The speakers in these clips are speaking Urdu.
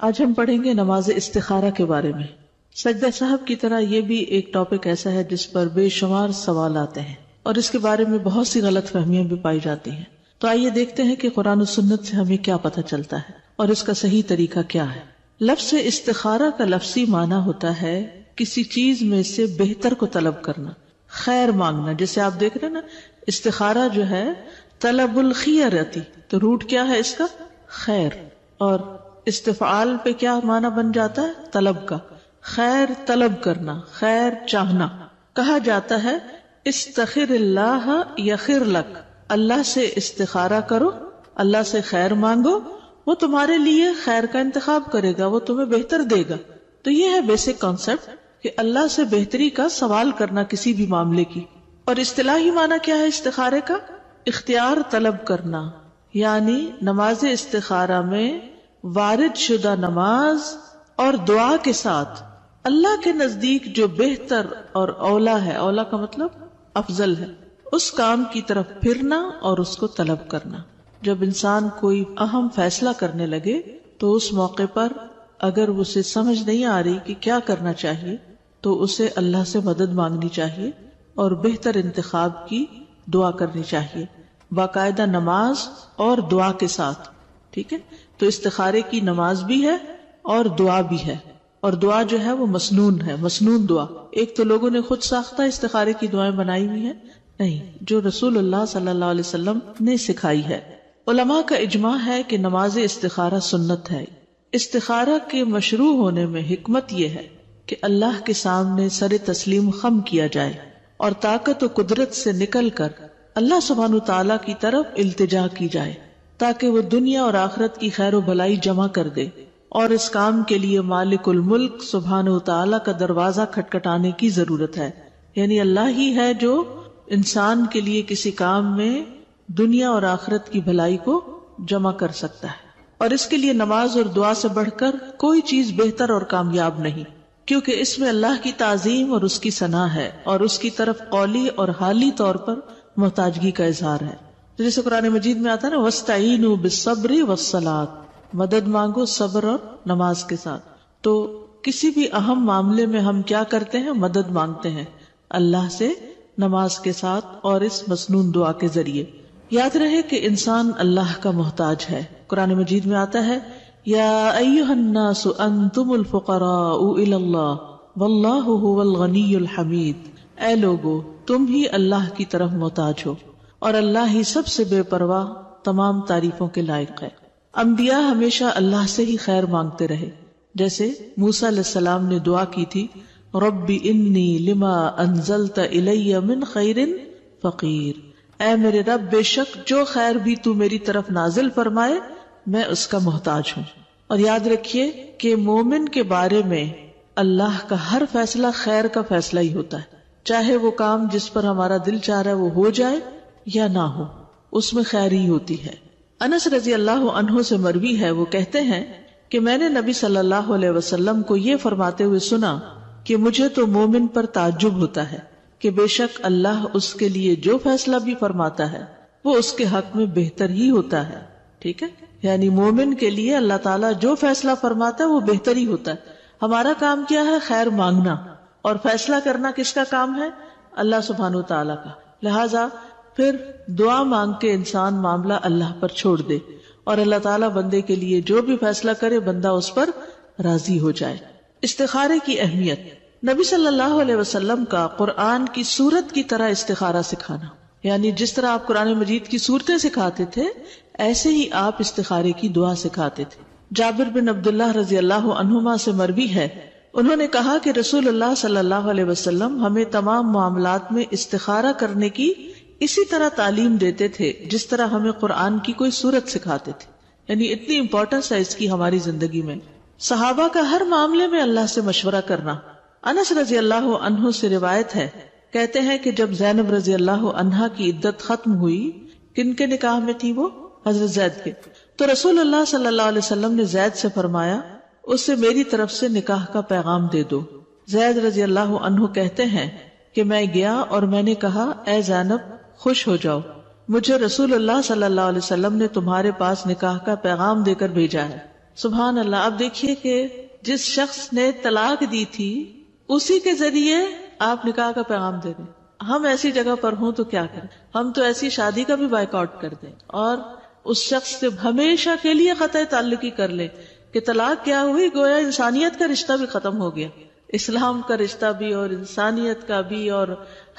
آج ہم پڑھیں گے نماز استخارہ کے بارے میں۔ سجدہ صاحب کی طرح یہ بھی ایک ٹاپک ایسا ہے جس پر بے شمار سوال آتے ہیں اور اس کے بارے میں بہت سی غلط فہمیاں بھی پائی جاتی ہیں۔ تو آئیے دیکھتے ہیں کہ قرآن و سنت سے ہمیں کیا پتہ چلتا ہے اور اس کا صحیح طریقہ کیا ہے۔ لفظ استخارہ کا لفظی معنی ہوتا ہے کسی چیز میں سے بہتر کو طلب کرنا، خیر مانگنا۔ جیسے آپ دیکھ رہے ہیں نا، استخارہ جو ہے طلب الخیرتی، تو روٹ کیا ہے اس کا؟ خیر۔ اور استفعال پہ کیا معنی بن جاتا ہے؟ طلب کا، خیر طلب کرنا، خیر چاہنا۔ کہا جاتا ہے استخر اللہ یخر لک، اللہ سے استخارہ کرو، اللہ سے خیر مانگو، وہ تمہارے لیے خیر کا انتخاب کرے گا، وہ تمہیں بہتر دے گا۔ تو یہ ہے بیسک کانسیپٹ کہ اللہ سے بہتری کا سوال کرنا کسی بھی معاملے کی۔ اور اصطلاحی معنی کیا ہے استخارے کا؟ اختیار طلب کرنا، یعنی نماز استخارہ میں وارد شدہ نماز اور دعا کے ساتھ اللہ کے نزدیک جو بہتر اور اولا ہے، اولا کا مطلب افضل ہے، اس کام کی طرف پھرنا اور اس کو طلب کرنا۔ جب انسان کوئی اہم فیصلہ کرنے لگے تو اس موقع پر اگر اسے سمجھ نہیں آ رہی کہ کیا کرنا چاہیے تو اسے اللہ سے مدد مانگنی چاہیے اور بہتر انتخاب کی دعا کرنی چاہیے، باقاعدہ نماز اور دعا کے ساتھ۔ ٹھیک ہے، تو استخارے کی نماز بھی ہے اور دعا بھی ہے، اور دعا جو ہے وہ مسنون ہے، مسنون دعا۔ ایک تو لوگوں نے خود ساختہ استخارے کی دعائیں بنائی ہوئی ہیں، نہیں، جو رسول اللہ صلی اللہ علیہ وسلم نے سکھائی ہے۔ علماء کا اجماع ہے کہ نماز استخارہ سنت ہے۔ استخارہ کے مشروع ہونے میں حکمت یہ ہے کہ اللہ کے سامنے سر تسلیم خم کیا جائے اور طاقت و قدرت سے نکل کر اللہ سبحانہ وتعالیٰ کی طرف التجا کی جائے تاکہ وہ دنیا اور آخرت کی خیر و بھلائی جمع کر دے، اور اس کام کے لیے مالک الملک سبحانہ وتعالیٰ کا دروازہ کھٹکھٹانے کی ضرورت ہے۔ یعنی اللہ ہی ہے جو انسان کے لیے کسی کام میں دنیا اور آخرت کی بھلائی کو جمع کر سکتا ہے، اور اس کے لیے نماز اور دعا سے بڑھ کر کوئی چیز بہتر اور کامیاب نہیں، کیونکہ اس میں اللہ کی تعظیم اور اس کی ثنا ہے اور اس کی طرف قولی اور حالی طور پر محتاجگی کا اظہار ہے۔ جیسے قرآن مجید میں آتا ہے نا، وَاسْتَعِینُوا بِالصَّبْرِ وَالصَّلَاةِ، مدد مانگو صبر اور نماز کے ساتھ۔ تو کسی بھی اہم معاملے میں ہم کیا کرتے ہیں؟ مدد مانگتے ہیں اللہ سے نماز کے ساتھ اور اس مسنون دعا کے ذریعے۔ یاد رہے کہ انسان اللہ کا محتاج ہے۔ قرآن مجید میں آتا ہے یا ایھا الناس انتم الفقراء الی اللہ واللہ ھو الغنی الحمید، اے لوگو تم ہی اللہ کی طرف محتاج ہو اور اللہ ہی سب سے بے پرواہ تمام تعریفوں کے لائق ہے۔ انبیاء ہمیشہ اللہ سے ہی خیر مانگتے رہے، جیسے موسیٰ علیہ السلام نے دعا کی تھی رب انی لما انزلت الی من خیر فقیر، اے میرے رب بے شک جو خیر بھی تو میری طرف نازل فرمائے میں اس کا محتاج ہوں۔ اور یاد رکھیے کہ مومن کے بارے میں اللہ کا ہر فیصلہ خیر کا فیصلہ ہی ہوتا ہے، چاہے وہ کام جس پر ہمارا دل چاہ رہا ہے وہ ہو جائے یا نہ ہو، اس میں خیر ہی ہوتی ہے۔ انس رضی اللہ عنہ سے مروی ہے، وہ کہتے ہیں کہ میں نے نبی صلی اللہ علیہ وسلم کو یہ فرماتے ہوئے سنا کہ مجھے تو مومن پر تعجب ہوتا ہے کہ بے شک اللہ اس کے لیے جو فیصلہ بھی فرماتا ہے وہ اس کے حق میں بہتر ہی ہوتا ہے۔ ٹھیک ہے، یعنی مومن کے لیے اللہ تعالیٰ جو فیصلہ فرماتا ہے وہ بہتر ہی ہوتا ہے۔ ہمارا کام کیا ہے؟ خیر مانگنا، اور فیصلہ کرنا کس کا کام ہے؟ اللہ سبحانہ وتعالیٰ کا۔ لہٰذا پھر دعا مانگ کے انسان معاملہ اللہ پر چھوڑ دے اور اللہ تعالیٰ بندے کے لیے جو بھی فیصلہ کرے بندہ اس پر راضی ہو جائے۔ استخارے کی اہمیت، نبی صلی اللہ علیہ وسلم کا قرآن کی سورت کی طرح استخارہ سکھانا، یعنی جس طرح آپ قرآن مجید کی صورتیں سکھاتے تھے ایسے ہی آپ استخارے کی دعا سکھاتے تھے۔ جابر بن عبداللہ رضی اللہ عنہما سے مروی ہے، انہوں نے کہا کہ رسول اللہ صلی اللہ علیہ وسلم ہمیں تمام معاملات میں استخارہ کرنے کی اسی طرح تعلیم دیتے تھے جس طرح ہمیں قرآن کی کوئی سورت سکھاتے تھے، یعنی اتنی امپورٹنس ہے اس کی ہماری زندگی میں۔ صحابہ کا ہر معاملے میں اللہ سے مشورہ کرنا۔ انس رضی اللہ عنہ سے روایت ہے، کہتے ہیں کہ جب زینب رضی اللہ عنہا کی عدت ختم ہوئی، کن کے نکاح میں تھی وہ؟ حضرت زید کے، تو رسول اللہ صلی اللہ علیہ وسلم نے زید سے فرمایا اسے میری طرف سے نکاح کا پیغام دے دو۔ زید رضی اللہ عنہ کہتے ہیں کہ میں گیا اور میں نے کہا اے زینب خوش ہو جاؤ، مجھے رسول اللہ صلی اللہ علیہ وسلم نے تمہارے پاس نکاح کا پیغام دے کر بھیجا ہے۔ سبحان اللہ. اب دیکھیے کہ جس شخص نے طلاق دی تھی اسی کے ذریعے آپ نکاح کا پیغام دے دیں. ہم ایسی جگہ پر ہوں تو کیا کریں؟ ہم تو ایسی شادی کا بھی بائیکاٹ کر دیں اور اس شخص سے ہمیشہ کے لیے قطع تعلقی کر لیں کہ طلاق کیا ہوئی، گویا انسانیت کا رشتہ بھی ختم ہو گیا، اسلام کا رشتہ بھی اور انسانیت کا بھی اور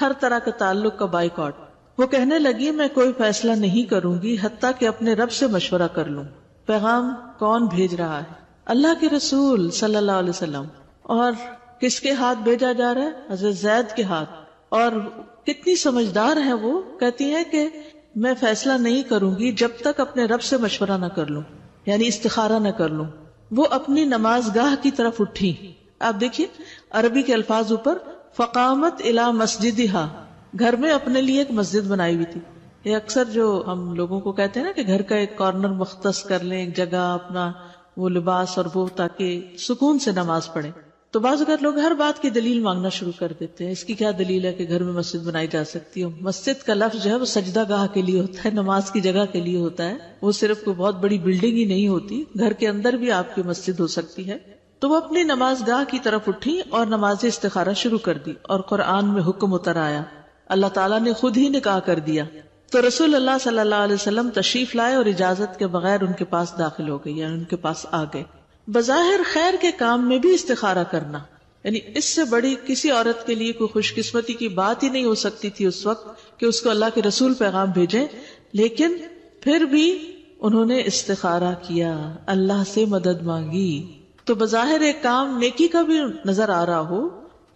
ہر طرح کا تعلق کا بائیکاٹ. وہ کہنے لگی میں کوئی فیصلہ نہیں کروں گی حتیٰ کہ اپنے رب سے مشورہ کر لوں. پیغام کون بھیج رہا ہے؟ اللہ کے رسول صلی اللہ علیہ وسلم. اور کس کے ہاتھ بھیجا جا رہا ہے؟ حضرت زید کے ہاتھ. اور کتنی سمجھدار ہے وہ، کہتی ہے کہ میں فیصلہ نہیں کروں گی جب تک اپنے رب سے مشورہ نہ کر لوں، یعنی استخارہ نہ کر لوں. وہ اپنی نماز گاہ کی طرف اٹھی. آپ دیکھیے عربی کے الفاظ اوپر، فقامت الی مسجدہا، گھر میں اپنے لیے ایک مسجد بنائی ہوئی تھی. یہ اکثر جو ہم لوگوں کو کہتے ہیں نا کہ گھر کا ایک کارنر مختص کر لیں، ایک جگہ اپنا وہ لباس اور وہ، تاکہ سکون سے نماز پڑھیں. تو بعض اوقات لوگ ہر بات کی دلیل مانگنا شروع کر دیتے ہیں. اس کی کیا دلیل ہے کہ گھر میں مسجد بنائی جا سکتی ہے؟ مسجد کا لفظ جو ہے وہ سجدہ گاہ کے لیے ہوتا ہے، نماز کی جگہ کے لیے ہوتا ہے. وہ صرف کوئی بہت بڑی بلڈنگ ہی نہیں ہوتی، گھر کے اندر بھی آپ کی مسجد ہو سکتی ہے. تو وہ اپنی نماز گاہ کی طرف اٹھی اور نماز استخارہ شروع کر دی. اور قرآن میں حکم اتر آیا، اللہ تعالیٰ نے خود ہی نکاح کر دیا. تو رسول اللہ صلی اللہ علیہ وسلم تشریف لائے اور اجازت کے بغیر ان کے پاس داخل ہو گئے، یعنی ان کے پاس آ گئے. بظاہر خیر کے کام میں بھی استخارہ کرنا، یعنی اس سے بڑی کسی عورت کے لیے کوئی خوش قسمتی کی بات ہی نہیں ہو سکتی تھی اس وقت کہ اس کو اللہ کے رسول پیغام بھیجیں. لیکن پھر بھی انہوں نے استخارہ کیا، اللہ سے مدد مانگی. تو بظاہر ایک کام نیکی کا بھی نظر آ رہا ہو،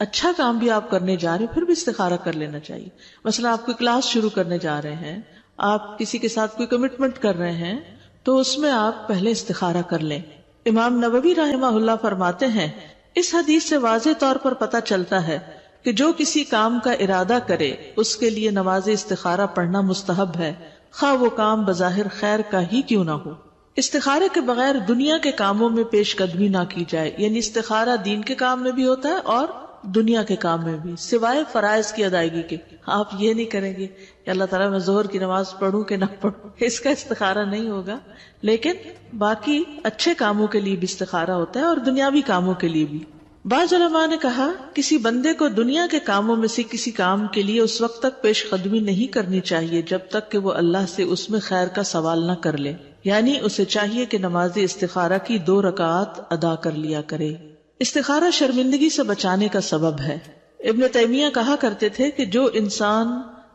اچھا کام بھی آپ کرنے جا رہے ہیں، پھر بھی استخارہ کر لینا چاہیے. مثلا آپ کوئی کلاس شروع کرنے جا رہے ہیں، آپ کسی کے ساتھ کوئی کمٹمنٹ کر رہے ہیں، تو اس میں آپ پہلے استخارہ کر لیں. امام نووی رحمہ اللہ فرماتے ہیں اس حدیث سے واضح طور پر پتہ چلتا ہے کہ جو کسی کام کا ارادہ کرے اس کے لیے نماز استخارہ پڑھنا مستحب ہے، خواہ وہ کام بظاہر خیر کا ہی کیوں نہ ہو. استخارے کے بغیر دنیا کے کاموں میں پیش قدمی نہ کی جائے، یعنی استخارہ دین کے کام میں بھی ہوتا ہے اور دنیا کے کام میں بھی، سوائے فرائض کی ادائیگی کے. آپ یہ نہیں کریں گے کہ اللہ تعالیٰ میں ظہر کی نماز پڑھوں کہ نہ پڑھوں، اس کا استخارہ نہیں ہوگا. لیکن باقی اچھے کاموں کے لیے بھی استخارہ ہوتا ہے اور دنیاوی کاموں کے لیے بھی. بعض علماء نے کہا کسی بندے کو دنیا کے کاموں میں سے کسی کام کے لیے اس وقت تک پیش قدمی نہیں کرنی چاہیے جب تک کہ وہ اللہ سے اس میں خیر کا سوال نہ کر لے، یعنی اسے چاہیے کہ نماز استخارہ کی 2 رکعات ادا کر لیا کرے. استخارہ شرمندگی سے بچانے کا سبب ہے. ابن تیمیہ کہا کرتے تھے کہ جو انسان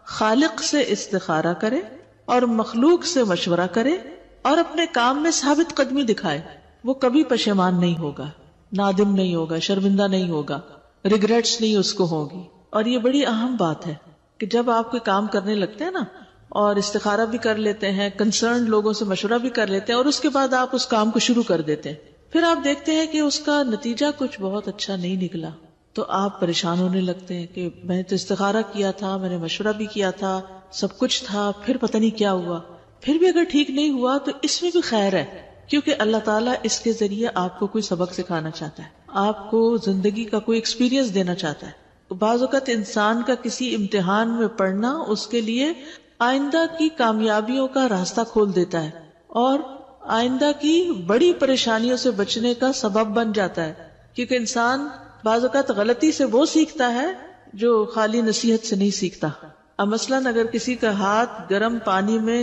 خالق سے استخارہ کرے اور مخلوق سے مشورہ کرے اور اپنے کام میں ثابت قدمی دکھائے، وہ کبھی پشیمان نہیں ہوگا، نادم نہیں ہوگا، شرمندہ نہیں ہوگا، ریگریٹس نہیں اس کو ہوگی. اور یہ بڑی اہم بات ہے کہ جب آپ کوئی کام کرنے لگتے ہیں نا اور استخارہ بھی کر لیتے ہیں، کنسرن لوگوں سے مشورہ بھی کر لیتے ہیں اور اس کے بعد آپ اس کام کو شروع کر دیتے ہیں، پھر آپ دیکھتے ہیں کہ اس کا نتیجہ کچھ بہت اچھا نہیں نکلا، تو آپ پریشان ہونے لگتے ہیں کہ میں نے تو استخارہ کیا تھا، میں نے مشورہ بھی کیا تھا، سب کچھ تھا، پھر پتہ نہیں کیا ہوا. پھر بھی اگر ٹھیک نہیں ہوا تو اس میں بھی خیر ہے، کیونکہ اللہ تعالیٰ اس کے ذریعے آپ کو کوئی سبق سکھانا چاہتا ہے، آپ کو زندگی کا کوئی ایکسپیرینس دینا چاہتا ہے. بعض اوقات انسان کا کسی امتحان میں پڑھنا اس کے لیے آئندہ کی کامیابیوں کا راستہ کھول دیتا ہے اور آئندہ کی بڑی پریشانیوں سے بچنے کا سبب بن جاتا ہے. کیونکہ انسان بعض اوقات غلطی سے وہ سیکھتا ہے جو خالی نصیحت سے نہیں سیکھتا. اب مثلاً اگر کسی کا ہاتھ گرم پانی میں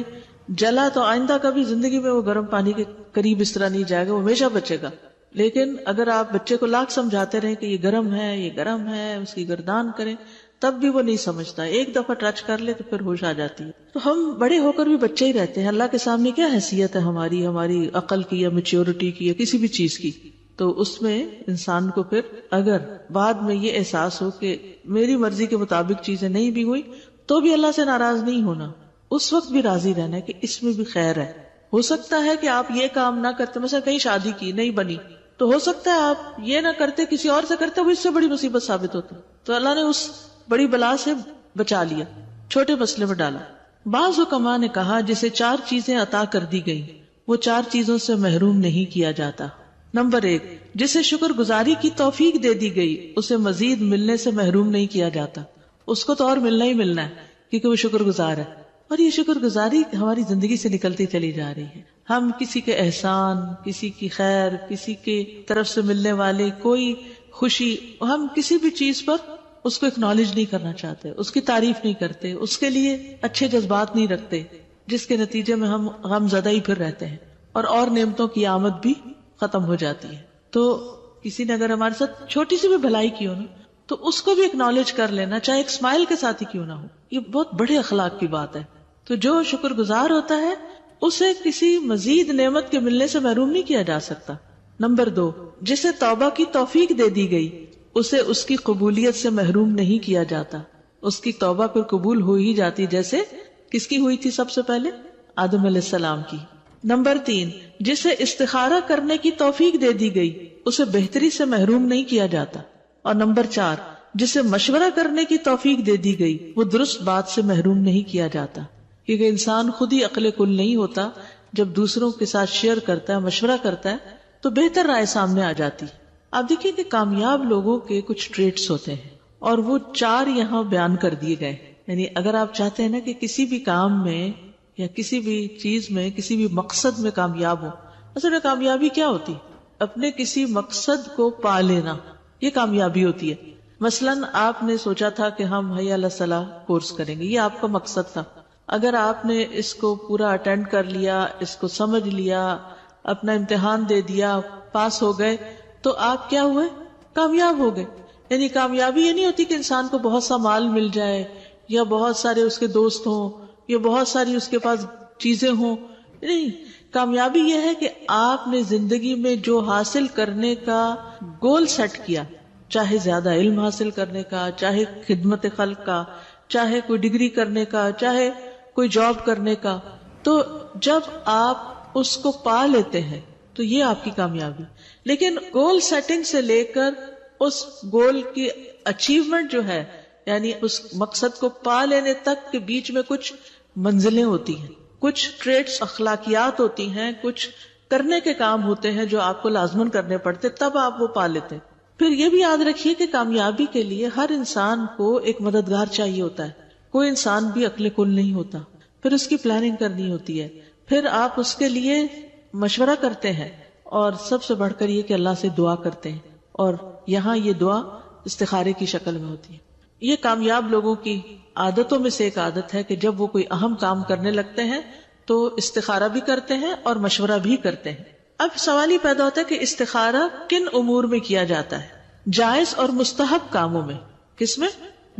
جلا تو آئندہ کبھی زندگی میں وہ گرم پانی کے قریب اس طرح نہیں جائے گا، وہ ہمیشہ بچے گا. لیکن اگر آپ بچے کو لاکھ سمجھاتے رہیں کہ یہ گرم ہے، یہ گرم ہے، اس کی گردان کریں، تب بھی وہ نہیں سمجھتا. ایک دفعہ ٹچ کر لے تو پھر ہوش آ جاتی ہے. تو ہم بڑے ہو کر بھی بچے ہی رہتے ہیں. اللہ کے سامنے کیا حیثیت ہے ہماری عقل کی یا میچیورٹی کی یا کسی بھی چیز کی؟ تو اس میں انسان کو پھر اگر بعد میں یہ احساس ہو کہ میری مرضی کے مطابق چیزیں نہیں بھی ہوئی تو بھی اللہ سے ناراض نہیں ہونا، اس وقت بھی راضی رہنا ہے کہ اس میں بھی خیر ہے. ہو سکتا ہے کہ آپ یہ کام نہ کرتے، مثلا کہیں شادی کی نہیں بنی تو ہو سکتا ہے آپ یہ نہ کرتے، کسی اور سے کرتے، وہ اس سے بڑی مصیبت ثابت ہوتی. تو اللہ نے اس بڑی بلا سے بچا لیا، چھوٹے مسئلے میں ڈالا. بعض حکماء نے کہا جسے 4 چیزیں عطا کر دی گئی وہ 4 چیزوں سے محروم نہیں کیا جاتا. نمبر 1، جسے شکر گزاری کی توفیق دے دی گئی اسے مزید ملنے سے محروم نہیں کیا جاتا. اس کو تو اور ملنا ہی ملنا ہے کیونکہ وہ شکر گزار ہے. اور یہ شکر گزاری ہماری زندگی سے نکلتی چلی جا رہی ہے. ہم کسی کے احسان، کسی کی خیر، کسی کی طرف سے ملنے والے کوئی خوشی، ہم کسی بھی چیز پر اس کو اکنالج نہیں کرنا چاہتے، اس کی تعریف نہیں کرتے، اس کے لیے اچھے جذبات نہیں رکھتے، جس کے نتیجے میں ہم غم زدہ ہی پھر رہتے ہیں اور نعمتوں کی آمد بھی ختم ہو جاتی ہے۔ تو کسی نے اگر ہمارے ساتھ چھوٹی سی بھی بھلائی کی ہو نا، تو اس کو بھی اکنالج کر لینا، چاہے ایک اسمائل کے ساتھ ہی کیوں نہ ہو، یہ بہت بڑے اخلاق کی بات ہے۔ تو جو شکر گزار ہوتا ہے اسے کسی مزید نعمت کے ملنے سے محروم نہیں کیا جا سکتا۔ نمبر 2، جسے توبہ کی توفیق دے دی گئی اسے اس کی قبولیت سے محروم نہیں کیا جاتا، اس کی توبہ پھر قبول ہو ہی جاتی، جیسے کس کی ہوئی تھی سب سے پہلے؟ آدم علیہ السلام کی۔ نمبر 3، جسے استخارہ کرنے کی توفیق دے دی گئی اسے بہتری سے محروم نہیں کیا جاتا۔ اور نمبر 4، جسے مشورہ کرنے کی توفیق دے دی گئی وہ درست بات سے محروم نہیں کیا جاتا، کیونکہ انسان خود ہی عقل کل نہیں ہوتا، جب دوسروں کے ساتھ شیئر کرتا ہے، مشورہ کرتا ہے تو بہتر رائے سامنے آ جاتی۔ آپ دیکھیے کہ کامیاب لوگوں کے کچھ ٹریٹس ہوتے ہیں اور وہ 4 یہاں بیان کر دیے گئے۔ یعنی اگر آپ چاہتے ہیں نا کہ کسی بھی کام میں یا کسی بھی چیز میں، کسی بھی مقصد میں کامیاب ہو، اصل میں کامیابی کیا ہوتی؟ اپنے کسی مقصد کو پا لینا، یہ کامیابی ہوتی ہے۔ مثلاً آپ نے سوچا تھا کہ ہم حی علی الصلاح کورس کریں گے، یہ آپ کا مقصد تھا۔ اگر آپ نے اس کو پورا اٹینڈ کر لیا، اس کو سمجھ لیا، اپنا امتحان دے دیا، پاس ہو گئے، تو آپ کیا ہوئے؟ کامیاب ہو گئے۔ یعنی کامیابی یہ نہیں ہوتی کہ انسان کو بہت سا مال مل جائے یا بہت سارے اس کے دوست ہوں یا بہت ساری اس کے پاس چیزیں ہوں، نہیں، کامیابی یہ ہے کہ آپ نے زندگی میں جو حاصل کرنے کا گول سیٹ کیا، چاہے زیادہ علم حاصل کرنے کا، چاہے خدمت خلق کا، چاہے کوئی ڈگری کرنے کا، چاہے کوئی جاب کرنے کا، تو جب آپ اس کو پا لیتے ہیں تو یہ آپ کی کامیابی۔ لیکن گول سیٹنگ سے لے کر اس گول کی اچیومنٹ جو ہے، یعنی اس مقصد کو پا لینے تک کے بیچ میں کچھ منزلیں ہوتی ہیں، کچھ ٹریٹس، اخلاقیات ہوتی ہیں، کچھ کرنے کے کام ہوتے ہیں جو آپ کو لازماً کرنے پڑتے، تب آپ وہ پا لیتے۔ پھر یہ بھی یاد رکھیے کہ کامیابی کے لیے ہر انسان کو ایک مددگار چاہیے ہوتا ہے، کوئی انسان بھی عقل کل نہیں ہوتا، پھر اس کی پلاننگ کرنی ہوتی ہے، پھر آپ اس کے لیے مشورہ کرتے ہیں، اور سب سے بڑھ کر یہ کہ اللہ سے دعا کرتے ہیں، اور یہاں یہ دعا استخارے کی شکل میں ہوتی ہے۔ یہ کامیاب لوگوں کی عادتوں میں سے ایک عادت ہے کہ جب وہ کوئی اہم کام کرنے لگتے ہیں تو استخارہ بھی کرتے ہیں اور مشورہ بھی کرتے ہیں۔ اب سوال یہ پیدا ہوتا ہے کہ استخارہ کن امور میں کیا جاتا ہے؟ جائز اور مستحب کاموں میں۔ کس میں؟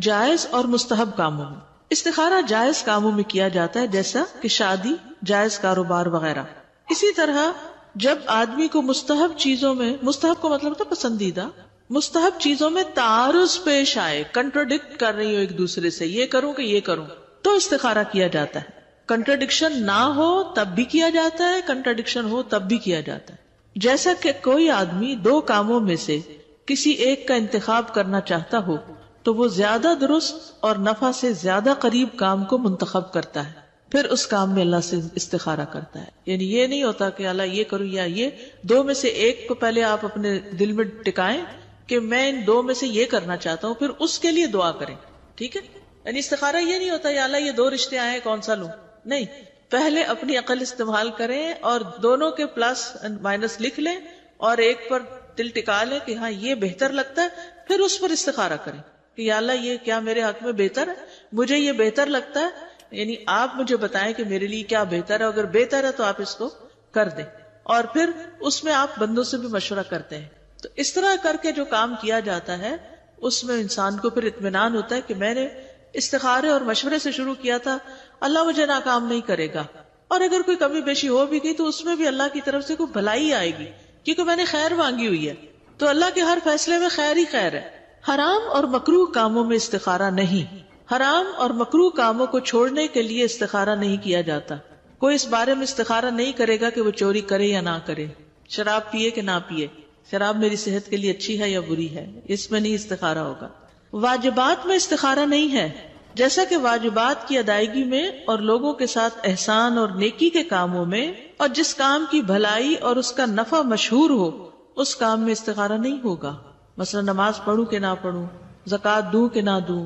جائز اور مستحب کاموں میں۔ استخارہ جائز کاموں میں کیا جاتا ہے، جیسا کہ شادی، جائز کاروبار وغیرہ۔ اسی طرح جب آدمی کو مستحب چیزوں میں، مستحب کو مطلب ہوتا ہے پسندیدہ، مستحب چیزوں میں تعارض پیش آئے، کنٹراڈکٹ کر رہی ہو ایک دوسرے سے، یہ کروں کہ یہ کروں، تو استخارہ کیا جاتا ہے۔ کنٹراڈکشن نہ ہو تب بھی کیا جاتا ہے، کنٹراڈکشن ہو تب بھی کیا جاتا ہے۔ جیسا کہ کوئی آدمی 2 کاموں میں سے کسی ایک کا انتخاب کرنا چاہتا ہو تو وہ زیادہ درست اور نفع سے زیادہ قریب کام کو منتخب کرتا ہے، پھر اس کام میں اللہ سے استخارہ کرتا ہے۔ یعنی یہ نہیں ہوتا کہ اللہ یہ کروں یا یہ، 2 میں سے ایک کو پہلے آپ اپنے دل میں ٹکائیں کہ میں ان 2 میں سے یہ کرنا چاہتا ہوں، پھر اس کے لیے دعا کریں، ٹھیک ہے؟ یعنی استخارہ یہ نہیں ہوتا یا اللہ یہ 2 رشتے آئے کون سا لوں، نہیں، پہلے اپنی عقل استعمال کریں اور دونوں کے پلس مائنس لکھ لیں اور ایک پر دل ٹکا لیں کہ ہاں یہ بہتر لگتا ہے، پھر اس پر استخارہ کریں کہ یا اللہ یہ کیا میرے حق میں بہتر ہے، مجھے یہ بہتر لگتا ہے، یعنی آپ مجھے بتائیں کہ میرے لیے کیا بہتر ہے، اگر بہتر ہے تو آپ اس کو کر دیں، اور پھر اس میں آپ بندوں سے بھی مشورہ کرتے ہیں۔ تو اس طرح کر کے جو کام کیا جاتا ہے اس میں انسان کو پھر اطمینان ہوتا ہے کہ میں نے استخارے اور مشورے سے شروع کیا تھا، اللہ مجھے ناکام نہیں کرے گا، اور اگر کوئی کمی بیشی ہو بھی گئی تو اس میں بھی اللہ کی طرف سے کوئی بھلائی آئے گی، کیونکہ میں نے خیر مانگی ہوئی ہے، تو اللہ کے ہر فیصلے میں خیر ہی خیر ہے۔ حرام اور مکروہ کاموں میں استخارہ نہیں، حرام اور مکروہ کاموں کو چھوڑنے کے لیے استخارہ نہیں کیا جاتا۔ کوئی اس بارے میں استخارہ نہیں کرے گا کہ وہ چوری کرے یا نہ کرے، شراب پیے کہ نہ پیے، شراب میری صحت کے لیے اچھی ہے یا بری ہے، اس میں نہیں استخارہ ہوگا۔ واجبات میں استخارہ نہیں ہے، جیسا کہ واجبات کی ادائیگی میں اور لوگوں کے ساتھ احسان اور نیکی کے کاموں میں، اور جس کام کی بھلائی اور اس کا نفع مشہور ہو اس کام میں استخارہ نہیں ہوگا۔ مثلا نماز پڑھوں کہ نہ پڑھوں، زکوٰۃ دوں کہ نہ دوں،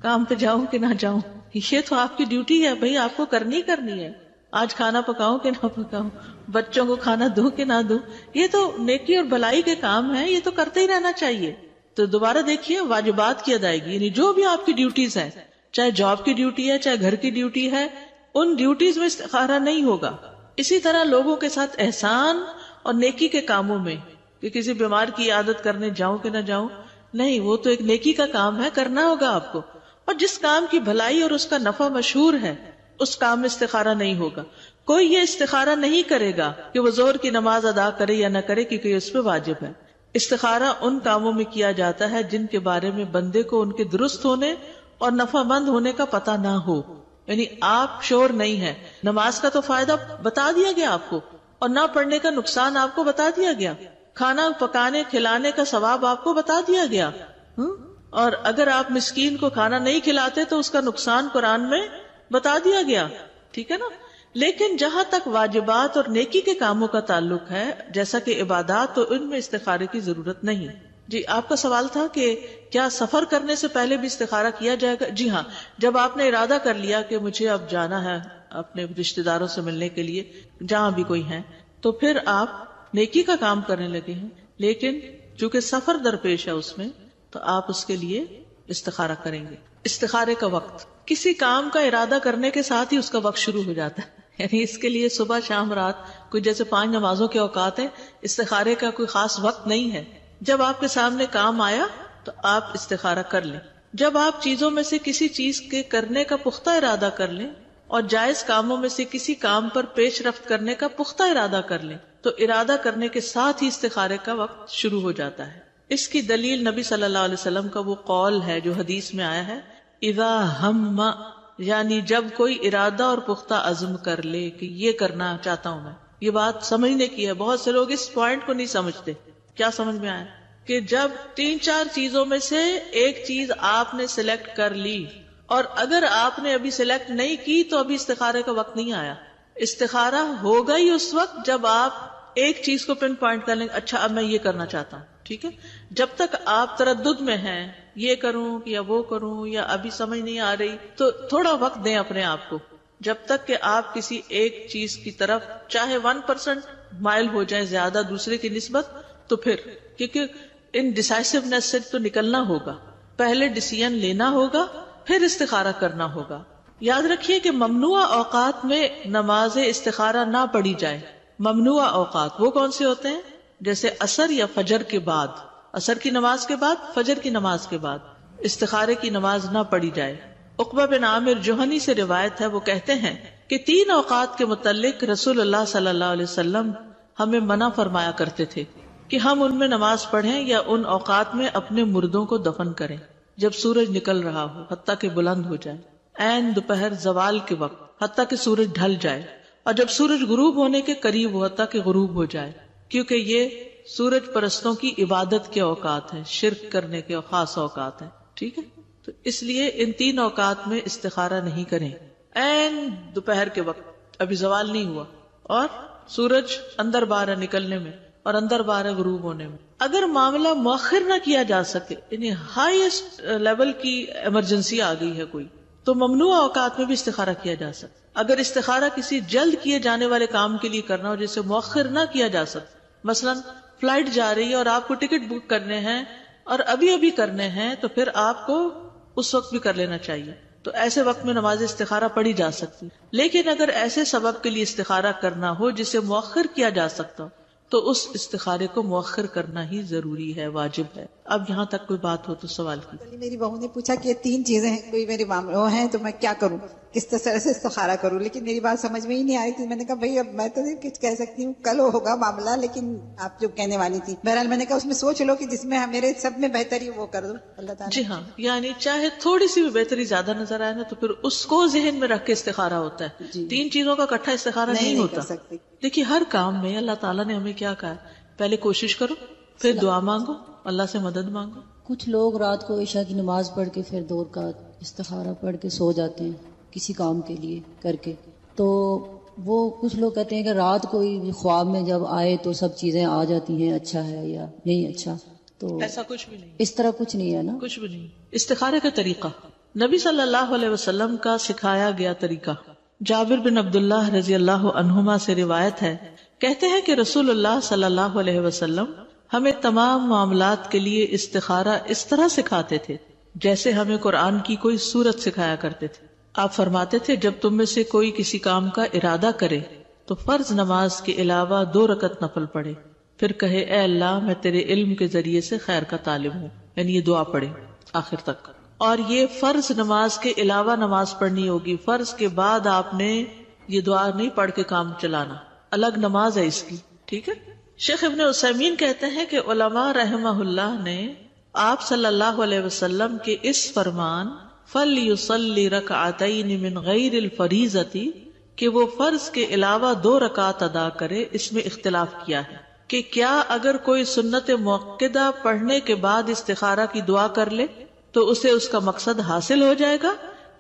کام پہ جاؤں کہ نہ جاؤں، یہ تو آپ کی ڈیوٹی ہے بھائی، آپ کو کرنی ہے، آج کھانا پکاؤں کہ نہ پکاؤں، بچوں کو کھانا دوں کہ نہ دوں، یہ تو نیکی اور بھلائی کے کام ہیں، یہ تو کرتے ہی رہنا چاہیے. تو دوبارہ دیکھیے واجبات کی ادائیگی، یعنی جو بھی آپ کی ڈیوٹیز ہیں، چاہے جاب کی ڈیوٹی ہے چاہے گھر کی ڈیوٹی ہے، ان ڈیوٹیز میں استخارہ نہیں ہوگا. اسی طرح لوگوں کے ساتھ احسان اور نیکی کے کاموں میں، کہ کسی بیمار کی عیادت کرنے جاؤں کہ نہ جاؤں، نہیں، وہ تو ایک نیکی کا کام ہے، کرنا ہوگا آپ کو. اور جس کام کی بھلائی اور اس کا نفع مشہور ہے اس کام میں استخارہ نہیں ہوگا. کوئی یہ استخارہ نہیں کرے گا کہ وہ ظہر کی نماز ادا کرے یا نہ کرے کیونکہ یہ اس پہ واجب ہے. استخارہ ان کاموں میں کیا جاتا ہے جن کے بارے میں بندے کو ان کے درست ہونے اور نفع مند ہونے کا پتہ نہ ہو. یعنی آپ شور نہیں ہے، نماز کا تو فائدہ بتا دیا گیا آپ کو اور نہ پڑھنے کا نقصان آپ کو بتا دیا گیا، کھانا پکانے کھلانے کا ثواب آپ کو بتا دیا گیا، اور اگر آپ مسکین کو کھانا نہیں کھلاتے تو اس کا نقصان قرآن میں بتا دیا گیا. ٹھیک ہے نا. لیکن جہاں تک واجبات اور نیکی کے کاموں کا تعلق ہے، جیسا کہ عبادات، تو ان میں استخارے کی ضرورت نہیں. جی آپ کا سوال تھا کہ کیا سفر کرنے سے پہلے بھی استخارہ کیا جائے گا؟ جی ہاں، جب آپ نے ارادہ کر لیا کہ مجھے اب جانا ہے اپنے رشتہ داروں سے ملنے کے لیے جہاں بھی کوئی ہے، تو پھر آپ نیکی کا کام کرنے لگے ہیں. لیکن چونکہ سفر درپیش ہے اس میں، تو آپ اس کے لیے استخارہ کریں گے. استخارے کا وقت، کسی کام کا ارادہ کرنے کے ساتھ ہی اس کا وقت شروع ہو جاتا ہے. یعنی اس کے لیے صبح شام رات کوئی جیسے 5 نمازوں کے اوقات ہیں، استخارے کا کوئی خاص وقت نہیں ہے. جب آپ کے سامنے کام آیا تو آپ استخارہ کر لیں. جب آپ چیزوں میں سے کسی چیز کے کرنے کا پختہ ارادہ کر لیں اور جائز کاموں میں سے کسی کام پر پیش رفت کرنے کا پختہ ارادہ کر لیں تو ارادہ کرنے کے ساتھ ہی استخارے کا وقت شروع ہو جاتا ہے. اس کی دلیل نبی صلی اللہ علیہ وسلم کا وہ قول ہے جو حدیث میں آیا ہے، اذا ہم، یعنی جب کوئی ارادہ اور پختہ عزم کر لے کہ یہ کرنا چاہتا ہوں میں. یہ بات سمجھنے کی ہے، بہت سے لوگ اس پوائنٹ کو نہیں سمجھتے. کیا سمجھ میں آیا؟ کہ جب 3-4 چیزوں میں سے ایک چیز آپ نے سلیکٹ کر لی اور اگر آپ نے ابھی سلیکٹ نہیں کی تو ابھی استخارے کا وقت نہیں آیا. استخارہ ہوگا ہی اس وقت جب آپ ایک چیز کو پن پوائنٹ کر لیں، اچھا اب میں یہ کرنا چاہتا ہوں. ٹھیک ہے. جب تک آپ تردد میں ہیں، یہ کروں یا وہ کروں یا ابھی سمجھ نہیں آ رہی، تو تھوڑا وقت دیں اپنے آپ کو، جب تک کہ آپ کسی ایک چیز کی طرف چاہے 1% مائل ہو جائیں زیادہ دوسرے کی نسبت، تو پھر کیونکہ ان ڈیسائسونیس سے تو نکلنا ہوگا. پہلے ڈیسیژن لینا ہوگا پھر استخارہ کرنا ہوگا. یاد رکھیے کہ ممنوع اوقات میں نماز استخارہ نہ پڑھی جائے. ممنوع اوقات وہ کون سے ہوتے ہیں؟ جیسے عصر یا فجر کے بعد، عصر کی نماز کے بعد، فجر کی نماز کے بعد استخارے کی نماز نہ پڑھی جائے. عقبہ بن عامر جوہنی سے روایت ہے، وہ کہتے ہیں کہ 3 اوقات کے متعلق رسول اللہ صلی اللہ علیہ وسلم ہمیں منع فرمایا کرتے تھے کہ ہم ان میں نماز پڑھیں یا ان اوقات میں اپنے مردوں کو دفن کریں جب سورج نکل رہا ہو حتیٰ کہ بلند ہو جائے، عین دوپہر زوال کے وقت حتیٰ کہ سورج ڈھل جائے، اور جب سورج غروب ہونے کے قریب ہو حتیٰ کہ غروب ہو جائے، کیونکہ یہ سورج پرستوں کی عبادت کے اوقات ہیں، شرک کرنے کے خاص اوقات ہیں. ٹھیک ہے. تو اس لیے ان 3 اوقات میں استخارہ نہیں کریں. عین دوپہر کے وقت ابھی زوال نہیں ہوا اور سورج اندر باہر ہے نکلنے میں اور اندر باہر ہے غروب ہونے میں. اگر معاملہ مؤخر نہ کیا جا سکے، یعنی ہائیسٹ لیول کی ایمرجنسی آ گئی ہے کوئی، تو ممنوع اوقات میں بھی استخارہ کیا جا سکتا. اگر استخارہ کسی جلد کیے جانے والے کام کے لیے کرنا ہو جسے مؤخر نہ کیا جا سکتا، مثلا فلائٹ جا رہی ہے اور آپ کو ٹکٹ بک کرنے ہیں اور ابھی کرنے ہیں، تو پھر آپ کو اس وقت بھی کر لینا چاہیے. تو ایسے وقت میں نماز استخارہ پڑھی جا سکتی. لیکن اگر ایسے سبب کے لیے استخارہ کرنا ہو جسے مؤخر کیا جا سکتا تو اس استخارے کو مؤخر کرنا ہی ضروری ہے، واجب ہے. اب یہاں تک کوئی بات ہو تو سوال کی. میری بہو نے پوچھا کہ 3 چیزیں کوئی میرے معاملہ ہیں تو میں کیا کروں، کس طرح سے استخارہ کروں، لیکن میری بات سمجھ میں ہی نہیں آ رہی تھی. میں نے کہا بھائی اب میں تو نہیں کچھ کہہ سکتی ہوں، کل ہوگا معاملہ، لیکن آپ جو کہنے والی تھی بہرحال میں نے کہا اس میں سوچ لو کہ جس میں میرے سب میں بہتری وہ کر دو اللہ تعالیٰ. جی ہاں، یعنی چاہے تھوڑی سی بھی بہتری زیادہ نظر آئے نا تو پھر اس کو ذہن میں رکھ کے استخارہ ہوتا ہے. 3 چیزوں کا اکٹھا استخارہ نہیں ہوتا. دیکھیے ہر کام میں اللہ تعالیٰ نے ہمیں کیا کہا ہے، پہلے کوشش کرو، پھر دعا مانگو، اللہ سے مدد مانگو. کچھ لوگ رات کو عشاء کی نماز پڑھ کے پھر 2 رکعت استخارہ پڑھ کے سو جاتے ہیں کسی کام کے لیے کر کے. تو وہ کچھ لوگ کہتے ہیں کہ رات کو خواب میں جب آئے تو سب چیزیں آ جاتی ہیں، اچھا ہے یا نہیں اچھا. تو ایسا کچھ بھی نہیں، اس طرح کچھ نہیں ہے نا، کچھ بھی نہیں. استخارے کا طریقہ نبی صلی اللہ علیہ وسلم کا سکھایا گیا طریقہ. جابر بن عبداللہ رضی اللہ عنہما سے روایت ہے، کہتے ہیں کہ رسول اللہ صلی اللہ علیہ وسلم ہمیں تمام معاملات کے لیے استخارہ اس طرح سکھاتے تھے جیسے ہمیں قرآن کی کوئی سورت سکھایا کرتے تھے۔ آپ فرماتے تھے جب تم میں سے کوئی کسی کام کا ارادہ کرے تو فرض نماز کے علاوہ 2 رکعت نفل پڑھے، پھر کہے اے اللہ میں تیرے علم کے ذریعے سے خیر کا طالب ہوں، یعنی یہ دعا پڑھے آخر تک۔ اور یہ فرض نماز کے علاوہ نماز پڑھنی ہوگی، فرض کے بعد آپ نے یہ دعا نہیں پڑھ کے کام چلانا، الگ نماز ہے اس کی، ٹھیک ہے۔ شیخ ابن عثیمین کہتے ہیں کہ علماء رحمہ اللہ نے آپ صلی اللہ علیہ وسلم کے اس فرمان فَلْيُصَلِّ رَكْعَتَيْنِ مِنْ غَيْرِ الْفَرِيضَةِ کہ وہ فرض کے علاوہ 2 رکعت ادا کرے، اس میں اختلاف کیا ہے کہ کیا اگر کوئی سنت مؤکدہ پڑھنے کے بعد استخارہ کی دعا کر لے تو اسے اس کا مقصد حاصل ہو جائے گا،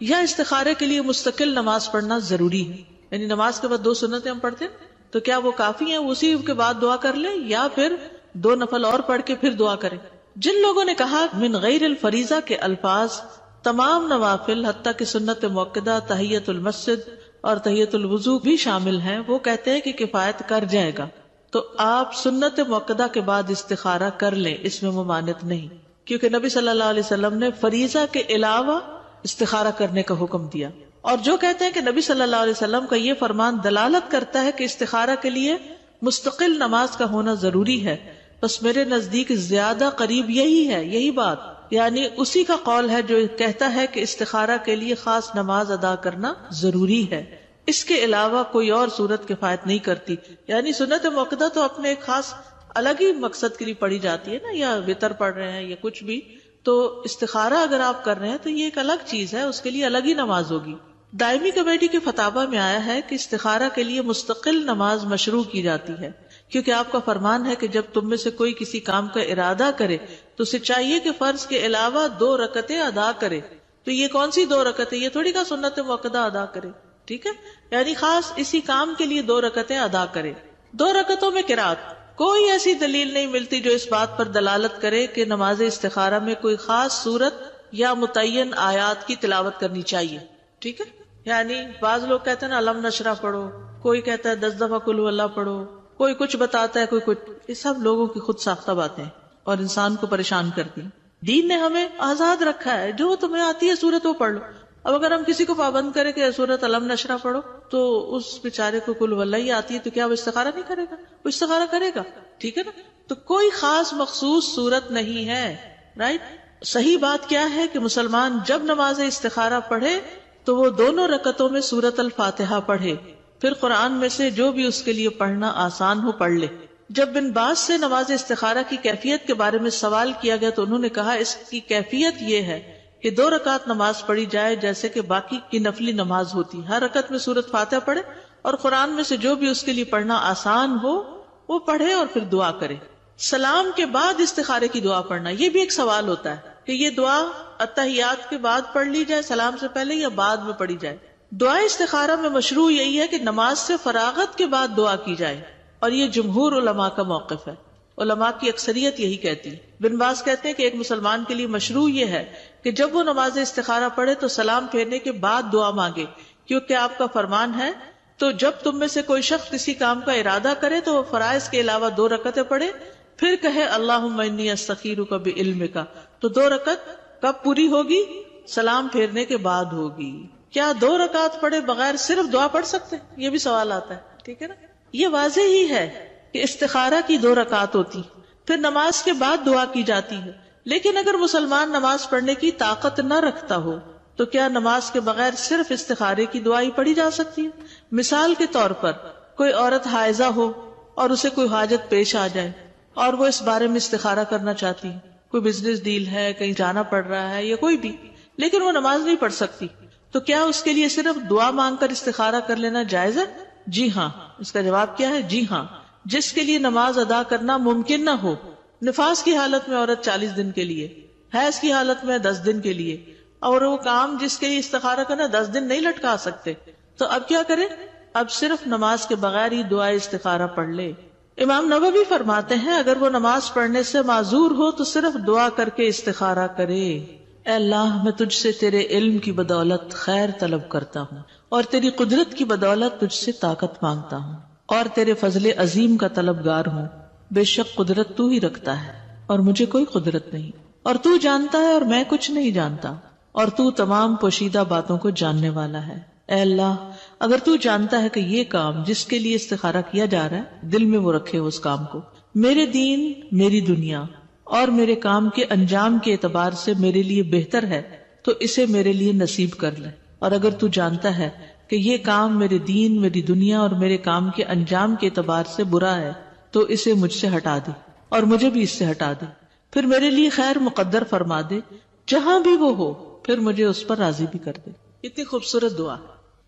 یا استخارے کے لیے مستقل نماز پڑھنا ضروری ہے، یعنی نماز کے بعد 2 سنتیں ہم پڑھتے ہیں تو کیا وہ کافی ہیں، اسی کے بعد دعا کر لے یا پھر 2 نفل اور پڑھ کے پھر دعا کرے۔ جن لوگوں نے کہا من غیر الفریضہ کے الفاظ تمام نوافل حتیٰ کہ سنت مؤکدہ، تحیت المسجد اور تحیت الوضو بھی شامل ہیں، وہ کہتے ہیں کہ کفایت کر جائے گا، تو آپ سنت مؤکدہ کے بعد استخارہ کر لیں، اس میں ممانعت نہیں، کیونکہ نبی صلی اللہ علیہ وسلم نے فریضہ کے علاوہ استخارہ کرنے کا حکم دیا۔ اور جو کہتے ہیں کہ نبی صلی اللہ علیہ وسلم کا یہ فرمان دلالت کرتا ہے کہ استخارہ کے لیے مستقل نماز کا ہونا ضروری ہے، بس میرے نزدیک زیادہ قریب یہی ہے، یہی بات، یعنی اسی کا قول ہے جو کہتا ہے کہ استخارہ کے لیے خاص نماز ادا کرنا ضروری ہے، اس کے علاوہ کوئی اور صورت کفایت نہیں کرتی۔ یعنی سنت مؤکدہ تو اپنے ایک خاص الگ ہی مقصد کے لیے پڑھی جاتی ہے نا، یا وتر پڑھ رہے ہیں یا کچھ بھی، تو استخارہ اگر آپ کر رہے ہیں تو یہ ایک الگ چیز ہے، اس کے لیے الگ ہی نماز ہوگی۔ دائمی کمیٹی کے فتاوی میں آیا ہے کہ استخارہ کے لیے مستقل نماز مشروع کی جاتی ہے، کیونکہ آپ کا فرمان ہے کہ جب تم میں سے کوئی کسی کام کا ارادہ کرے تو اسے چاہیے کہ فرض کے علاوہ 2 رکعتیں ادا کرے، تو یہ کون سی 2 رکعتیں، یہ تھوڑی کا سنت مؤکدہ ادا کرے، ٹھیک ہے، یعنی خاص اسی کام کے لیے 2 رکعتیں ادا کرے۔ 2 رکعتوں میں قرات، کوئی ایسی دلیل نہیں ملتی جو اس بات پر دلالت کرے کہ نماز استخارہ میں کوئی خاص صورت یا متعین آیات کی تلاوت کرنی چاہیے، ٹھیک ہے۔ یعنی بعض لوگ کہتے ہیں نا علم نشرح پڑھو، کوئی کہتا ہے 10 دفعہ قل اللہ پڑھو، کوئی کچھ بتاتا ہے، کوئی کچھ، یہ سب لوگوں کی خود ساختہ باتیں اور انسان کو پریشان کرتی ہیں۔ دین نے ہمیں آزاد رکھا ہے، جو تمہیں آتی ہے سورت وہ پڑھ لو۔ اب اگر ہم کسی کو پابند کریں کہ سورت علم نشرح پڑھو تو اس بیچارے کو قل اللہ ہی آتی ہے تو کیا وہ استخارہ نہیں کرے گا؟ وہ استخارہ کرے گا، ٹھیک ہے نا۔ تو کوئی خاص مخصوص صورت نہیں ہے، رائٹ۔ صحیح بات کیا ہے کہ مسلمان جب نماز استخارہ پڑھے تو وہ دونوں رکعتوں میں سورت الفاتحہ پڑھے، پھر قرآن میں سے جو بھی اس کے لیے پڑھنا آسان ہو پڑھ لے۔ جب بن باز سے نماز استخارہ کی کیفیت کے بارے میں سوال کیا گیا تو انہوں نے کہا اس کی کیفیت یہ ہے کہ 2 رکعت نماز پڑھی جائے جیسے کہ باقی کی نفلی نماز ہوتی، ہر رکعت میں سورت فاتحہ پڑھے اور قرآن میں سے جو بھی اس کے لیے پڑھنا آسان ہو وہ پڑھے اور پھر دعا کرے۔ سلام کے بعد استخارے کی دعا پڑھنا، یہ بھی ایک سوال ہوتا ہے کہ یہ دعا اتحیات کے بعد پڑھ لی جائے، سلام سے پہلے، یا بعد میں پڑھی جائے۔ دعا استخارہ میں مشروع یہی ہے کہ نماز سے فراغت کے بعد دعا کی جائے، اور یہ جمہور علماء کا موقف ہے، علماء کی اکثریت یہی کہتی ہے۔ بن باز کہتے ہیں کہ ایک مسلمان کے لیے مشروع یہ ہے کہ جب وہ نماز استخارہ پڑھے تو سلام پھیرنے کے بعد دعا مانگے، کیونکہ آپ کا فرمان ہے تو جب تم میں سے کوئی شخص کسی کام کا ارادہ کرے تو وہ فرائض کے علاوہ 2 رکعتیں پڑھے، پھر کہے اللہم انی استخیرک بعلمک، تو 2 رکعت کب پوری ہوگی؟ سلام پھیرنے کے بعد ہوگی۔ کیا 2 رکعت پڑھے بغیر صرف دعا پڑھ سکتے؟ یہ بھی سوال آتا ہے، ٹھیک ہے نا۔ یہ واضح ہی ہے کہ استخارہ کی 2 رکعت ہوتی، پھر نماز کے بعد دعا کی جاتی ہے، لیکن اگر مسلمان نماز پڑھنے کی طاقت نہ رکھتا ہو تو کیا نماز کے بغیر صرف استخارے کی دعا ہی پڑھی جا سکتی ہے؟ مثال کے طور پر کوئی عورت حائضہ ہو اور اسے کوئی حاجت پیش آ جائے اور وہ اس بارے میں استخارہ کرنا چاہتی ہے، کوئی بزنس ڈیل ہے، کہیں جانا پڑ رہا ہے یا کوئی بھی، لیکن وہ نماز نہیں پڑھ سکتی، تو کیا اس کے لیے صرف دعا مانگ کر استخارہ کر لینا جائز ہے؟ جی ہاں۔ اس کا جواب کیا ہے؟ جی ہاں۔ جس کے لیے نماز ادا کرنا ممکن نہ ہو، نفاس کی حالت میں عورت 40 دن کے لیے، حیض کی حالت میں 10 دن کے لیے، اور وہ کام جس کے لیے استخارہ کرنا 10 دن نہیں لٹکا سکتے، تو اب کیا کرے؟ اب صرف نماز کے بغیر ہی دعا استخارہ پڑھ لے۔ امام نووی فرماتے ہیں اگر وہ نماز پڑھنے سے معذور ہو تو صرف دعا کر کے استخارہ کرے، اے اللہ میں تجھ سے تیرے علم کی بدولت خیر طلب کرتا ہوں اور تیری قدرت کی بدولت تجھ سے طاقت مانگتا ہوں اور تیرے فضل عظیم کا طلبگار ہوں. بے شک قدرت تو ہی رکھتا ہے اور مجھے کوئی قدرت نہیں، اور تو جانتا ہے اور میں کچھ نہیں جانتا، اور تو تمام پوشیدہ باتوں کو جاننے والا ہے. اے اللہ اگر تو جانتا ہے کہ یہ کام جس کے لیے استخارہ کیا جا رہا ہے دل میں وہ رکھے اس کام کو، میرے دین میری دنیا اور میرے کام کے انجام کے اعتبار سے میرے لیے بہتر ہے تو اسے میرے لیے نصیب کر لے، اور اگر تو جانتا ہے کہ یہ کام میرے دین میری دنیا اور میرے کام کے انجام کے اعتبار سے برا ہے تو اسے مجھ سے ہٹا دے اور مجھے بھی اس سے ہٹا دے، پھر میرے لیے خیر مقدر فرما دے جہاں بھی وہ ہو، پھر مجھے اس پر راضی بھی کر دے. اتنی خوبصورت دعا.